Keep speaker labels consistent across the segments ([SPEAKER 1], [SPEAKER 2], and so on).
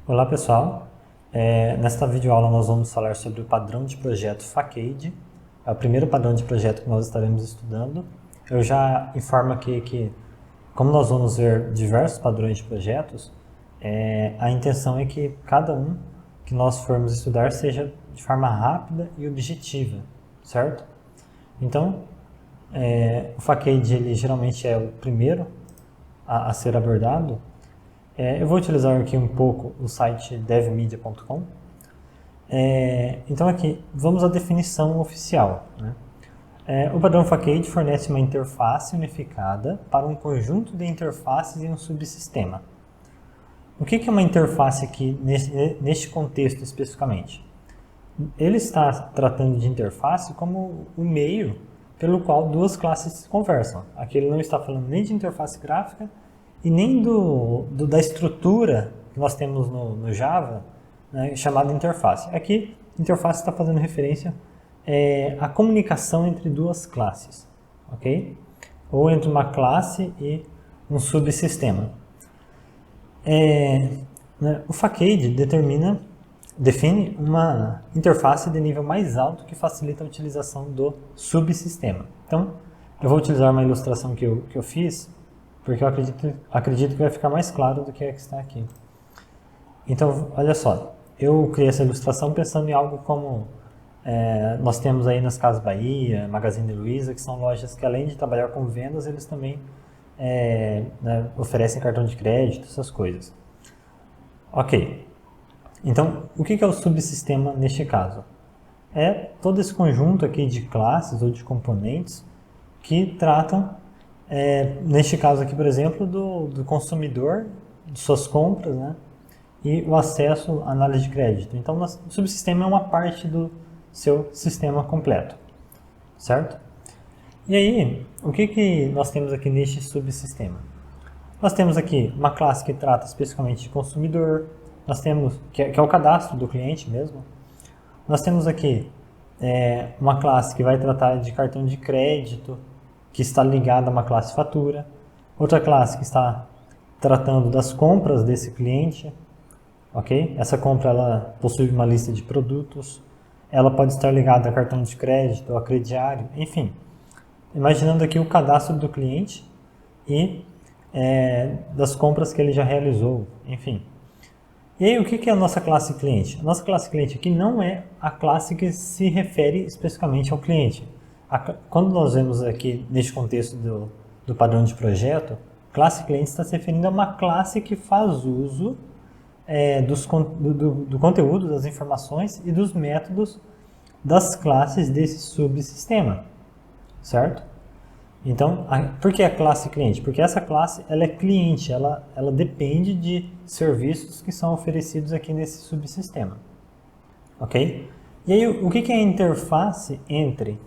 [SPEAKER 1] Olá pessoal, nesta videoaula nós vamos falar sobre o padrão de projeto Facade. É o primeiro padrão de projeto que nós estaremos estudando. Eu já informo aqui que, como nós vamos ver diversos padrões de projetos, a intenção é que cada um que nós formos estudar seja de forma rápida e objetiva, certo? Então, o Facade ele geralmente é o primeiro a ser abordado. Eu vou utilizar aqui um pouco o site devmedia.com. Então aqui, vamos à definição oficial. Né? O padrão Facade fornece uma interface unificada para um conjunto de interfaces em um subsistema. O que é uma interface aqui neste contexto especificamente? Ele está tratando de interface como o meio pelo qual duas classes conversam. Aqui ele não está falando nem de interface gráfica e nem da estrutura que nós temos no Java, né, chamada interface. Aqui, interface está fazendo referência à comunicação entre duas classes, ok? Ou entre uma classe e um subsistema. O Facade define uma interface de nível mais alto que facilita a utilização do subsistema. Então, eu vou utilizar uma ilustração que eu fiz, porque eu acredito que vai ficar mais claro do que é que está aqui. Então, olha só, eu criei essa ilustração pensando em algo como nós temos aí nas Casas Bahia, Magazine Luiza, que são lojas que além de trabalhar com vendas, eles também oferecem cartão de crédito, essas coisas. Ok, então o que é o subsistema neste caso? É todo esse conjunto aqui de classes ou de componentes que tratam neste caso aqui, por exemplo, do consumidor, de suas compras, né? E o acesso à análise de crédito. Então, o subsistema é uma parte do seu sistema completo, certo? E aí, o que nós temos aqui neste subsistema? Nós temos aqui uma classe que trata especificamente de consumidor, nós temos, que é o cadastro do cliente mesmo. Nós temos aqui uma classe que vai tratar de cartão de crédito, que está ligada a uma classe fatura, outra classe que está tratando das compras desse cliente, ok? Essa compra ela possui uma lista de produtos, ela pode estar ligada a cartão de crédito, a crediário, enfim. Imaginando aqui o cadastro do cliente e das compras que ele já realizou, enfim. E aí, o que é a nossa classe cliente? A nossa classe cliente aqui não é a classe que se refere especificamente ao cliente. Quando nós vemos aqui, neste contexto do padrão de projeto, classe cliente está se referindo a uma classe que faz uso do conteúdo, das informações e dos métodos das classes desse subsistema, certo? Então, por que a classe cliente? Porque essa classe ela é cliente, ela depende de serviços que são oferecidos aqui nesse subsistema, ok? E aí, o que é a interface entre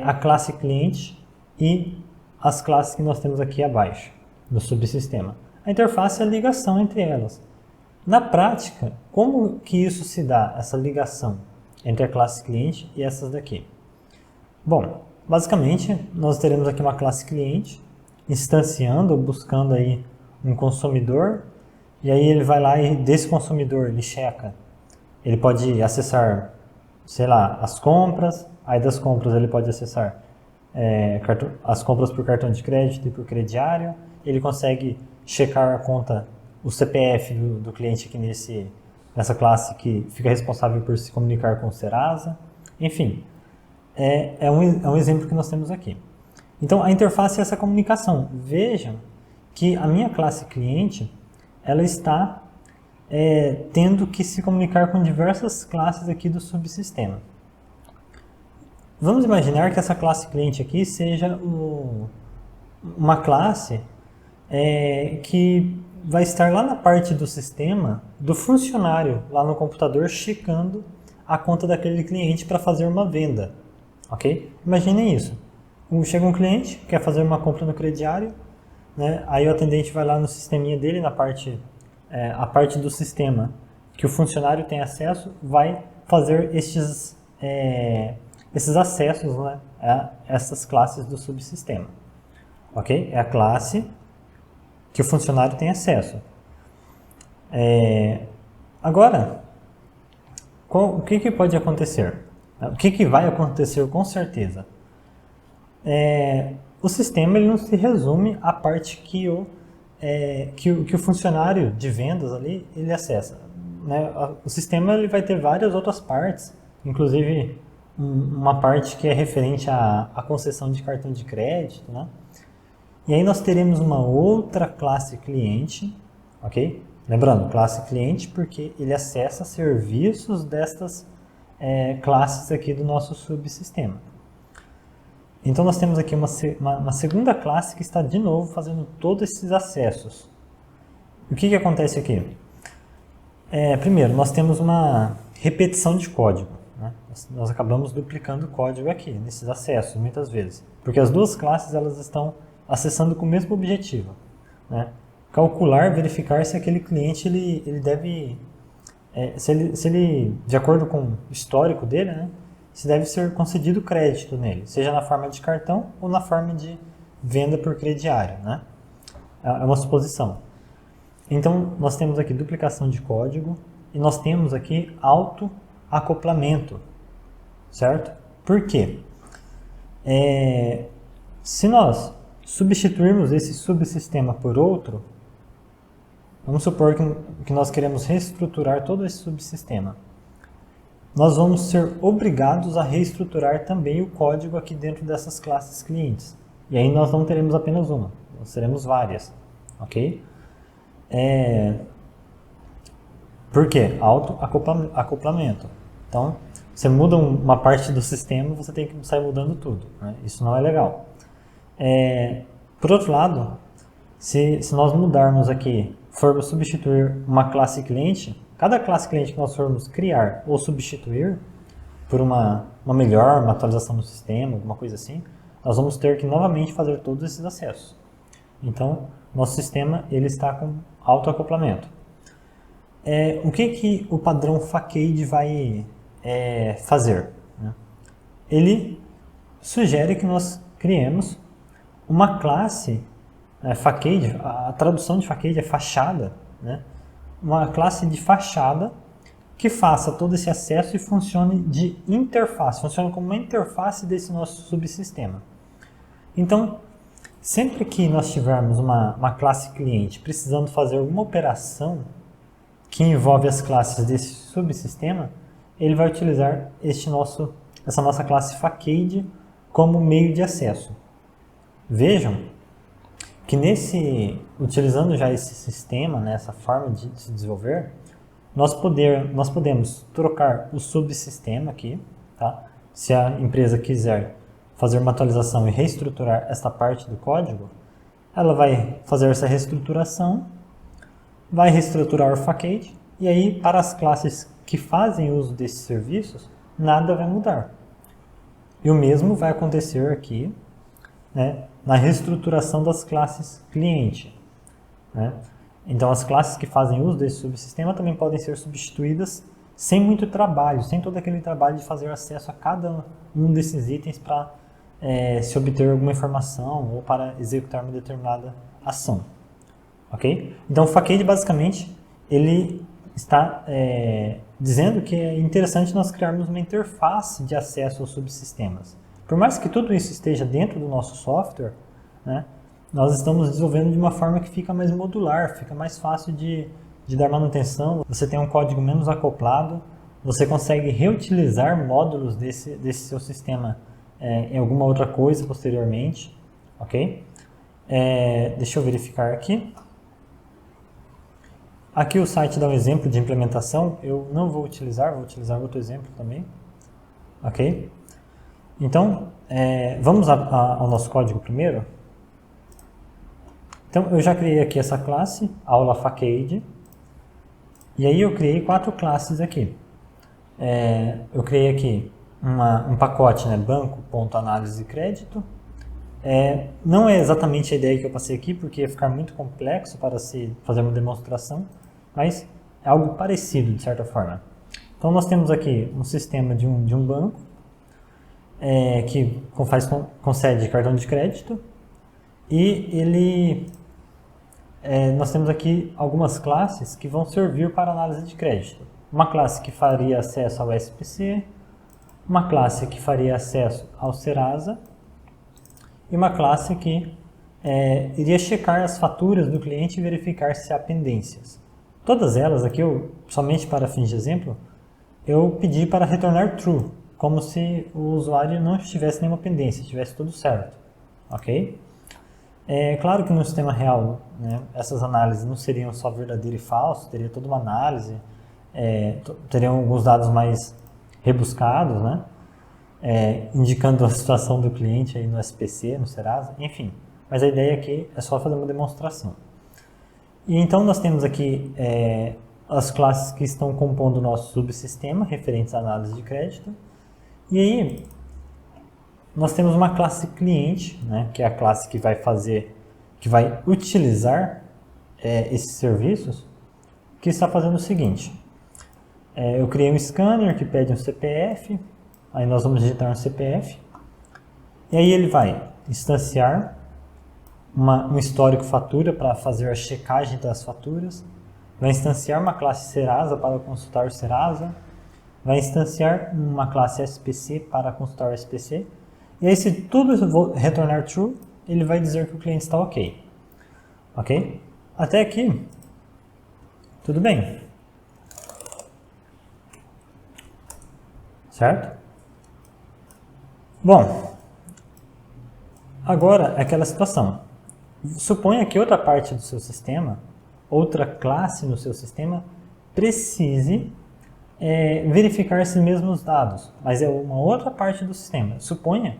[SPEAKER 1] a classe cliente e as classes que nós temos aqui abaixo, no subsistema? A interface é a ligação entre elas. Na prática, como que isso se dá, essa ligação entre a classe cliente e essas daqui? Bom, basicamente, nós teremos aqui uma classe cliente, instanciando ou buscando aí um consumidor, e aí ele vai lá e desse consumidor ele checa, ele pode acessar, sei lá, as compras, aí das compras ele pode acessar as compras por cartão de crédito e por crediário, ele consegue checar a conta, o CPF do cliente aqui nessa classe que fica responsável por se comunicar com o Serasa, enfim, é um exemplo que nós temos aqui. Então a interface é essa comunicação. Vejam que a minha classe cliente, ela está tendo que se comunicar com diversas classes aqui do subsistema. Vamos imaginar que essa classe cliente aqui seja uma classe que vai estar lá na parte do sistema do funcionário, lá no computador, checando a conta daquele cliente para fazer uma venda. Ok? Imaginem isso. Chega um cliente, quer fazer uma compra no crediário, né? Aí o atendente vai lá no sisteminha dele, a parte do sistema que o funcionário tem acesso, vai fazer esses acessos, né, a essas classes do subsistema. Ok? É a classe que o funcionário tem acesso. Agora, o que pode acontecer? O que vai acontecer com certeza? O sistema ele não se resume à parte que o funcionário de vendas ali ele acessa, né? O sistema ele vai ter várias outras partes, inclusive uma parte que é referente à concessão de cartão de crédito, né? E aí nós teremos uma outra classe cliente, ok? Lembrando, classe cliente porque ele acessa serviços destas classes aqui do nosso subsistema. Então nós temos aqui uma segunda classe que está de novo fazendo todos esses acessos. O que acontece aqui? Primeiro, nós temos uma repetição de código, né? Nós acabamos duplicando o código aqui, nesses acessos, muitas vezes. Porque as duas classes elas estão acessando com o mesmo objetivo, né? Calcular, verificar se aquele cliente ele deve, se ele, de acordo com o histórico dele, né, se deve ser concedido crédito nele, seja na forma de cartão ou na forma de venda por crediário, né? É uma suposição. Então, nós temos aqui duplicação de código e nós temos aqui autoacoplamento, certo? Por quê? Se nós substituirmos esse subsistema por outro, vamos supor que nós queremos reestruturar todo esse subsistema. Nós vamos ser obrigados a reestruturar também o código aqui dentro dessas classes clientes. E aí nós não teremos apenas uma, nós teremos várias, ok? Por quê? Autoacoplamento. Então, você muda uma parte do sistema, você tem que sair mudando tudo, né? Isso não é legal. Por outro lado, se nós mudarmos aqui, formos substituir uma classe cliente, cada classe cliente que nós formos criar ou substituir por uma melhor, uma atualização do sistema, alguma coisa assim, nós vamos ter que novamente fazer todos esses acessos. Então, nosso sistema ele está com autoacoplamento. O que o padrão Facade vai fazer, né? Ele sugere que nós criemos uma classe Facade, a tradução de Facade é fachada, né? Uma classe de fachada que faça todo esse acesso e funcione de interface, funcione como uma interface desse nosso subsistema. Então, sempre que nós tivermos uma classe cliente precisando fazer alguma operação que envolve as classes desse subsistema, ele vai utilizar essa nossa classe Facade como meio de acesso. Vejam que utilizando já esse sistema, né, essa forma de se desenvolver, nós podemos trocar o subsistema aqui, tá? Se a empresa quiser fazer uma atualização e reestruturar esta parte do código, ela vai fazer essa reestruturação, vai reestruturar o Facade, e aí para as classes que fazem uso desses serviços, nada vai mudar. E o mesmo vai acontecer aqui, né, na reestruturação das classes cliente, né? Então as classes que fazem uso desse subsistema também podem ser substituídas sem muito trabalho, sem todo aquele trabalho de fazer acesso a cada um desses itens para se obter alguma informação ou para executar uma determinada ação, ok? Então o Facade basicamente ele está dizendo que é interessante nós criarmos uma interface de acesso aos subsistemas. Por mais que tudo isso esteja dentro do nosso software, né, nós estamos desenvolvendo de uma forma que fica mais modular, fica mais fácil de dar manutenção, você tem um código menos acoplado, você consegue reutilizar módulos desse seu sistema em alguma outra coisa posteriormente, ok? Deixa eu verificar aqui. Aqui o site dá um exemplo de implementação, eu não vou utilizar, vou utilizar outro exemplo também, ok? Então, vamos ao nosso código primeiro. Então, eu já criei aqui essa classe, aula Facade, e aí eu criei 4 classes aqui. Eu criei aqui um pacote, né, banco.análise de crédito. Não é exatamente a ideia que eu passei aqui, porque ia ficar muito complexo para se fazer uma demonstração, mas é algo parecido, de certa forma. Então, nós temos aqui um sistema de um banco, que concede cartão de crédito, e ele nós temos aqui algumas classes que vão servir para análise de crédito. Uma classe que faria acesso ao SPC, uma classe que faria acesso ao Serasa e uma classe que iria checar as faturas do cliente e verificar se há pendências. Todas elas aqui, somente para fins de exemplo, eu pedi para retornar true, como se o usuário não tivesse nenhuma pendência, estivesse tudo certo, ok? É claro que no sistema real, né, essas análises não seriam só verdadeiro e falso, teria toda uma análise, teriam alguns dados mais rebuscados, né, indicando a situação do cliente aí no SPC, no Serasa, enfim. Mas a ideia aqui é só fazer uma demonstração. E então nós temos aqui as classes que estão compondo o nosso subsistema, referentes à análise de crédito. E aí, nós temos uma classe cliente, né, que é a classe que vai utilizar esses serviços, que está fazendo o seguinte. Eu criei um scanner que pede um CPF, aí nós vamos digitar um CPF, e aí ele vai instanciar um histórico fatura para fazer a checagem das faturas, vai instanciar uma classe Serasa para consultar o Serasa, vai instanciar uma classe SPC para consultar o SPC, e aí se tudo retornar true, ele vai dizer que o cliente está ok. Ok? Até aqui, tudo bem. Certo? Bom, agora é aquela situação. Suponha que outra parte do seu sistema, outra classe no seu sistema, precise verificar esses mesmos dados, mas é uma outra parte do sistema. Suponha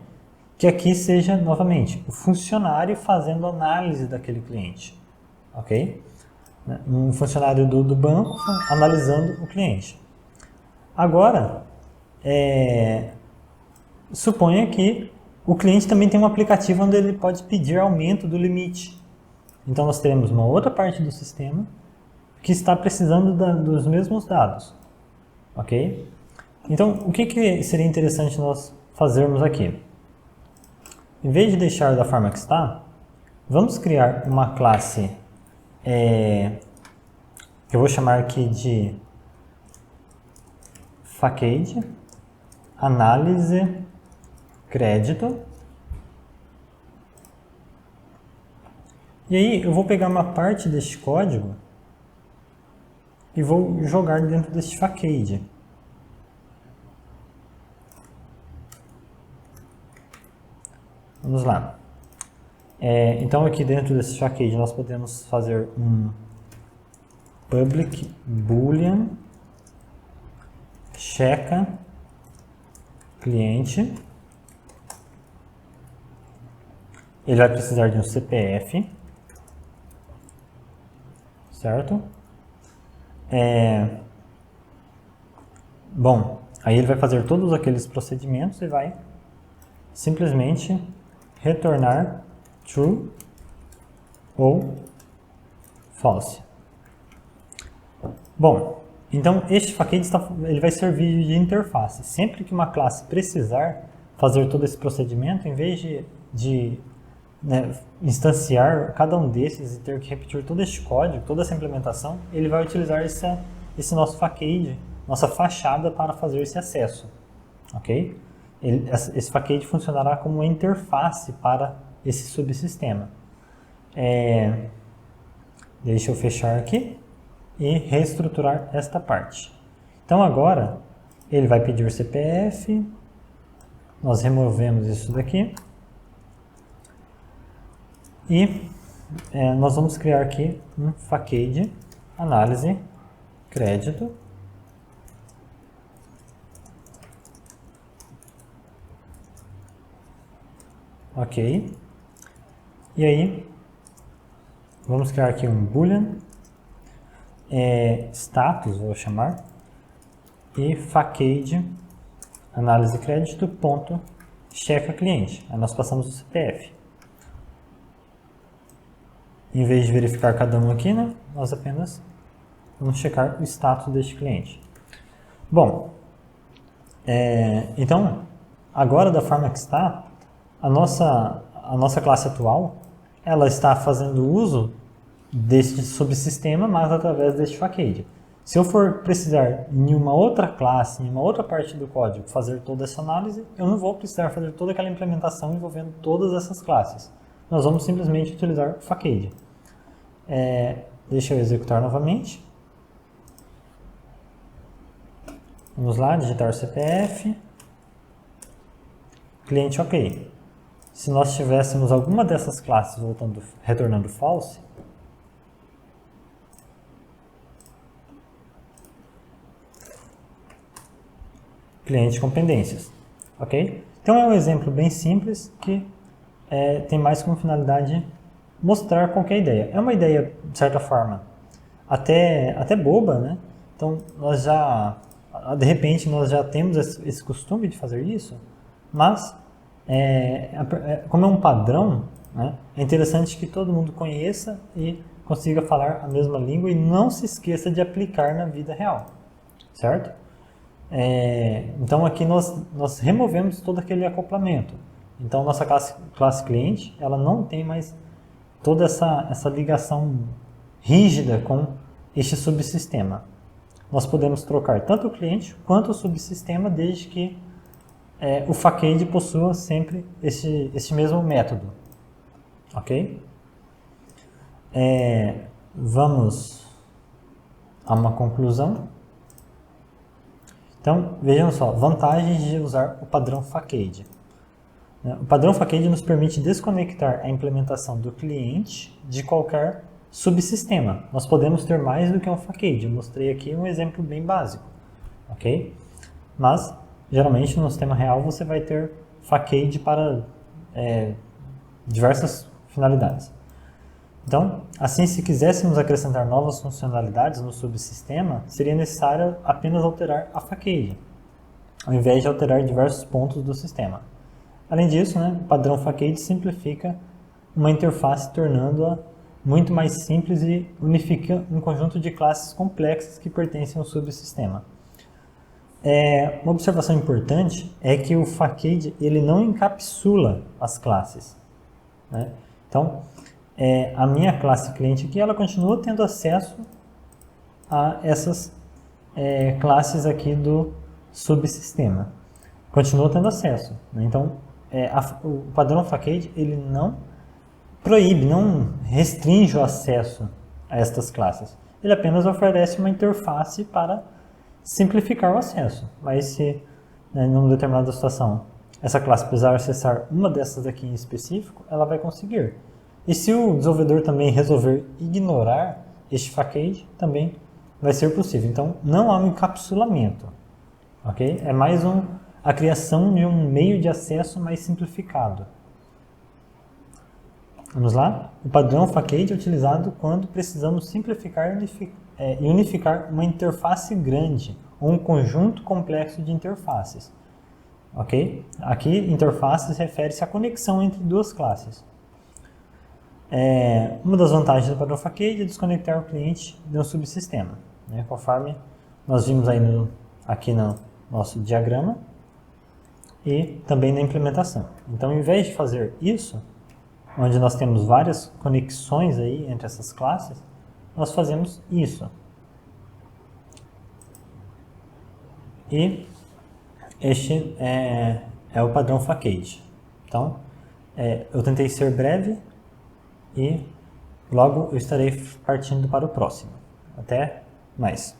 [SPEAKER 1] que aqui seja, novamente, o funcionário fazendo análise daquele cliente, ok? Um funcionário do banco analisando o cliente. Agora, suponha que o cliente também tem um aplicativo onde ele pode pedir aumento do limite. Então, nós teremos uma outra parte do sistema que está precisando dos mesmos dados. Ok? Então, o que seria interessante nós fazermos aqui? Em vez de deixar da forma que está, vamos criar uma classe que eu vou chamar aqui de Facade, análise, crédito. E aí eu vou pegar uma parte deste código e vou jogar dentro deste Facade. Vamos lá. Então aqui dentro desse Facade nós podemos fazer um public boolean checa cliente. Ele vai precisar de um CPF, certo? Bom, aí ele vai fazer todos aqueles procedimentos e vai simplesmente retornar true ou false. Bom, então este Facade ele vai servir de interface. Sempre que uma classe precisar fazer todo esse procedimento, em vez de instanciar cada um desses e ter que repetir todo este código, toda essa implementação, ele vai utilizar esse nosso Facade, nossa fachada para fazer esse acesso, ok? Esse Facade funcionará como uma interface para esse subsistema. Deixa eu fechar aqui e reestruturar esta parte. Então agora ele vai pedir o CPF, nós removemos isso daqui e nós vamos criar aqui um Facade análise crédito. Ok. E aí, vamos criar aqui um boolean status, vou chamar, e Facade análise crédito ponto checa cliente. Aí nós passamos o CPF. Em vez de verificar cada um aqui, né, nós apenas vamos checar o status deste cliente. Bom, então, agora da forma que está, a nossa classe atual, ela está fazendo uso deste subsistema, mas através deste facade. Se eu for precisar em uma outra classe, em uma outra parte do código, fazer toda essa análise, eu não vou precisar fazer toda aquela implementação envolvendo todas essas classes. Nós vamos simplesmente utilizar o facade. Deixa eu executar novamente. Vamos lá, digitar o CPF. Cliente OK. Se nós tivéssemos alguma dessas classes retornando false, cliente com pendências, ok? Então é um exemplo bem simples que tem mais como finalidade mostrar qualquer ideia. É uma ideia, de certa forma, até boba, né? Então, de repente, nós já temos esse costume de fazer isso, mas, como é um padrão, né, é interessante que todo mundo conheça e consiga falar a mesma língua e não se esqueça de aplicar na vida real, certo? Então, aqui nós removemos todo aquele acoplamento. Então, nossa classe cliente, ela não tem mais toda essa ligação rígida com este subsistema. Nós podemos trocar tanto o cliente quanto o subsistema, desde que o facade possua sempre esse mesmo método. Ok? Vamos a uma conclusão. Então, vejam só, vantagens de usar o padrão facade. O padrão facade nos permite desconectar a implementação do cliente de qualquer subsistema. Nós podemos ter mais do que um facade. Eu mostrei aqui um exemplo bem básico, ok? Mas, geralmente, no sistema real, você vai ter facade para diversas finalidades. Então, assim, se quiséssemos acrescentar novas funcionalidades no subsistema, seria necessário apenas alterar a facade, ao invés de alterar diversos pontos do sistema. Além disso, né, o padrão facade simplifica uma interface, tornando-a muito mais simples e unifica um conjunto de classes complexas que pertencem ao subsistema. Uma observação importante é que o facade ele não encapsula as classes, né? Então, a minha classe cliente aqui, ela continua tendo acesso a essas classes aqui do subsistema. Continua tendo acesso, né? Então, o padrão facade ele não proíbe, não restringe o acesso a estas classes. Ele apenas oferece uma interface para simplificar o acesso. Mas se, em uma determinada situação, essa classe precisar acessar uma dessas aqui em específico, ela vai conseguir. E se o desenvolvedor também resolver ignorar este facade, também vai ser possível. Então, não há um encapsulamento, ok? É mais a criação de um meio de acesso mais simplificado. Vamos lá? O padrão facade é utilizado quando precisamos simplificar e unificar uma interface grande ou um conjunto complexo de interfaces. Ok? Aqui, interfaces refere-se à conexão entre duas classes. Uma das vantagens do padrão facade é desconectar o cliente de um subsistema, né? Conforme nós vimos aí aqui no nosso diagrama e também na implementação. Então, ao invés de fazer isso, onde nós temos várias conexões aí entre essas classes, nós fazemos isso. E este é o padrão facade. Então, eu tentei ser breve e logo eu estarei partindo para o próximo. Até mais.